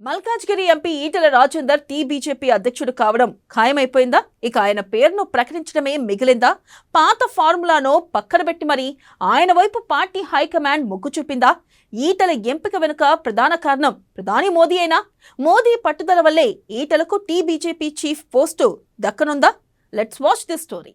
Malkajgiri MP Etela Rajender BJP అధ్యక్షుడు కావడం ఖాయమైపోయిందా? ఇక ఆయన పేరును ప్రకటించడమే మిగిలిందా? పాత ఫార్ములాను పక్కన పెట్టి మరి ఆయన వైపు పార్టీ హైకమాండ్ మొగ్గు చూపిందా? ఈటెల ఎంపిక వెనుక ప్రధాన కారణం ప్రధాని మోదీ అయినా? మోదీ పట్టుదల వల్లే ఈటెలకు బీజేపీ చీఫ్ పోస్టు దక్కనుందా? Let's watch this story.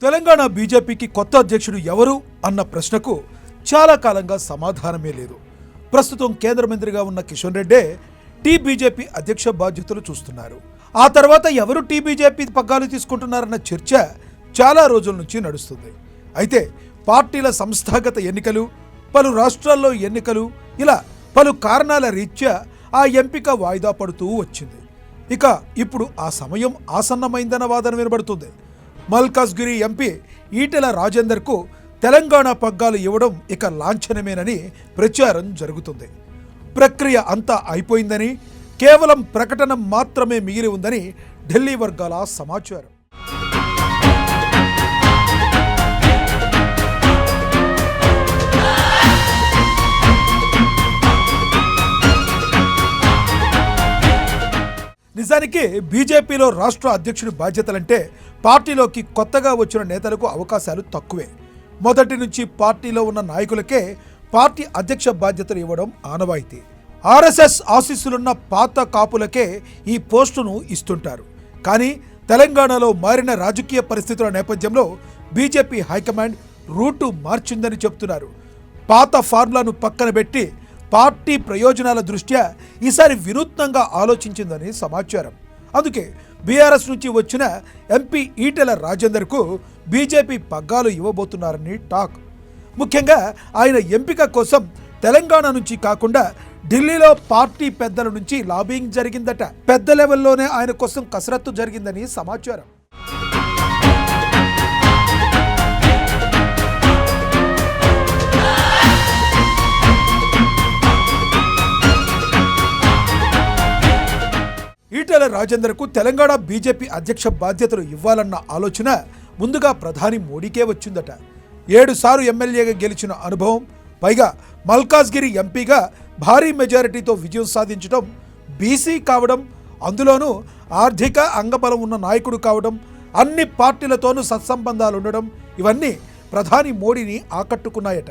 Telangana బీజేపీకి కొత్త అధ్యక్షుడు ఎవరు అన్న ప్రశ్నకు చాలా కాలంగా సమాధానమే లేదు. ప్రస్తుతం కేంద్ర మంత్రిగా ఉన్న కిషన్ రెడ్డే బీజేపీ అధ్యక్ష బాధ్యతలు చూస్తున్నారు. ఆ తర్వాత ఎవరు బీజేపీ పగ్గాలు తీసుకుంటున్నారన్న చర్చ చాలా రోజుల నుంచి నడుస్తుంది. అయితే పార్టీల సంస్థాగత ఎన్నికలు, పలు రాష్ట్రాల్లో ఎన్నికలు, ఇలా పలు కారణాల రీత్యా ఆ ఎంపిక వాయిదా పడుతూ వచ్చింది. ఇక ఇప్పుడు ఆ సమయం ఆసన్నమైందన్న వాదన వినబడుతుంది. మల్కాజ్గిరి ఎంపీ ఈటెల రాజేందర్కు తెలంగాణ పగ్గాలు ఇవ్వడం ఇక లాంఛనమేనని ప్రచారం జరుగుతుంది. ప్రక్రియ అంతా అయిపోయిందని, కేవలం ప్రకటన మాత్రమే మిగిలి ఉందని ఢిల్లీ వర్గాల సమాచారం. నిజానికి బీజేపీలో రాష్ట్ర అధ్యక్షుడి బాధ్యతలంటే పార్టీలోకి కొత్తగా వచ్చిన నేతలకు అవకాశాలు తక్కువే. మొదటి నుంచి పార్టీలో ఉన్న నాయకులకే పార్టీ అధ్యక్ష బాధ్యతలు ఇవ్వడం ఆనవాయితీ. ఆర్ఎస్ఎస్ ఆశీస్సులున్న పాత కాపులకే ఈ పోస్టును ఇస్తుంటారు. కానీ తెలంగాణలో మారిన రాజకీయ పరిస్థితుల నేపథ్యంలో బీజేపీ హైకమాండ్ రూటు మార్చిందని చెబుతున్నారు. పాత ఫార్ములాను పక్కన పెట్టి పార్టీ ప్రయోజనాల దృష్ట్యా ఈసారి వినూత్నంగా ఆలోచించిందని సమాచారం. అందుకే బీఆర్ఎస్ నుంచి వచ్చిన ఎంపీ ఈటెల రాజేందర్కు బీజేపీ పగ్గాలు ఇవ్వబోతున్నారని టాక్. ముఖ్యంగా ఆయన ఎంపిక కోసం తెలంగాణ నుంచి కాకుండా ఢిల్లీలో పార్టీ పెద్దల నుంచి లాబింగ్ జరిగిందట. పెద్ద లెవెల్లోనే ఆయన కోసం కసరత్తు జరిగిందని సమాచారం. ఈటెల రాజేందర్కు తెలంగాణ బీజేపీ అధ్యక్ష బాధ్యతలు ఇవ్వాలన్న ఆలోచన ముందుగా ప్రధాని మోడీకే వచ్చిందట. 7 సార్లు ఎమ్మెల్యేగా గెలిచిన అనుభవం, పైగా మల్కాజ్గిరి ఎంపీగా భారీ మెజారిటీతో విజయం సాధించడం, బీసీ కావడం, అందులోనూ ఆర్థిక అంగబలం ఉన్న నాయకుడు కావడం, అన్ని పార్టీలతోనూ సత్సంబంధాలుండడం, ఇవన్నీ ప్రధాని మోడీని ఆకట్టుకున్నాయట.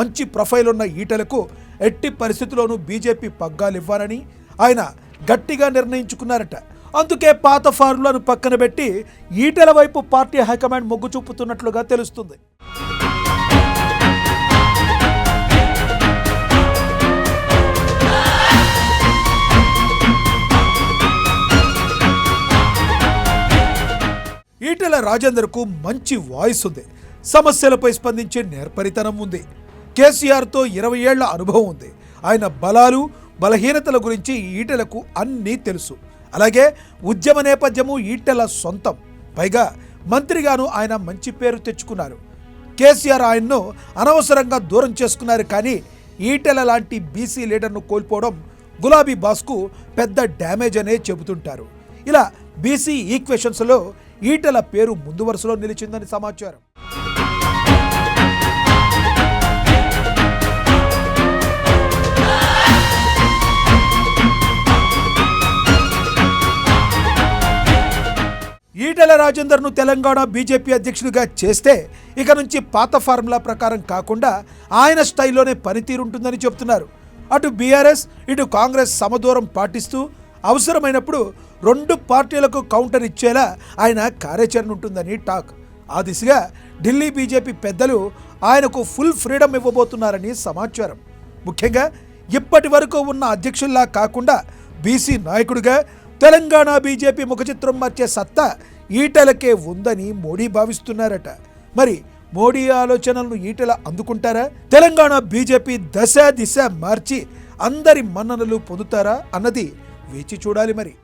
మంచి ప్రొఫైల్ ఉన్న ఈటెలకు ఎట్టి పరిస్థితుల్లోనూ బీజేపీ పగ్గాలు ఇవ్వాలని ఆయన గట్టిగా నిర్ణయించుకున్నారట. అందుకే పాత ఫార్ములాను పక్కన పెట్టి ఈటెల వైపు పార్టీ హైకమాండ్ మొగ్గు చూపుతున్నట్లుగా తెలుస్తుంది. ఈటెల రాజేందర్కు మంచి వాయిస్ ఉంది, సమస్యలపై స్పందించే నేర్పరితనం ఉంది, కేసీఆర్తో 20 ఏళ్ల అనుభవం ఉంది. ఆయన బలాలు బలహీనతల గురించి ఈటెలకు అన్నీ తెలుసు. అలాగే ఉద్యమ నేపథ్యము ఈటెల సొంతం. పైగా మంత్రిగాను ఆయన మంచి పేరు తెచ్చుకున్నారు. కేసీఆర్ ఆయన్ను అనవసరంగా దూరం చేసుకున్నారు. కానీ ఈటెల లాంటి బీసీ లీడర్ను కోల్పోవడం గులాబీ బాస్కు పెద్ద డ్యామేజ్ అనే చెబుతుంటారు. ఇలా బీసీ ఈక్వేషన్స్లో ఈటెల పేరు ముందు వరుసలో నిలిచిందని సమాచారం. ఈటెల రాజేందర్ను తెలంగాణ బీజేపీ అధ్యక్షుడిగా చేస్తే ఇక నుంచి పాత ఫార్ములా ప్రకారం కాకుండా ఆయన స్టైల్లోనే పనితీరుంటుందని చెబుతున్నారు. అటు బీఆర్ఎస్ ఇటు కాంగ్రెస్ సమదూరం పాటిస్తూ అవసరమైనప్పుడు 2 పార్టీలకు కౌంటర్ ఇచ్చేలా ఆయన కార్యాచరణ ఉంటుందని టాక్. ఆ దిశగా ఢిల్లీ బీజేపీ పెద్దలు ఆయనకు ఫుల్ ఫ్రీడమ్ ఇవ్వబోతున్నారని సమాచారం. ముఖ్యంగా ఇప్పటి వరకు ఉన్న అధ్యక్షుల్లా కాకుండా బీసీ నాయకుడిగా తెలంగాణ బీజేపీ ముఖచిత్రం మార్చే సత్తా ఈటెలకే ఉందని మోడీ భావిస్తున్నారట. మరి మోడీ ఆలోచనలను ఈటెల అందుకుంటారా? తెలంగాణ బీజేపీ దశ దిశ మార్చి అందరి మన్ననలు పొందుతారా అన్నది వేచి చూడాలి మరి.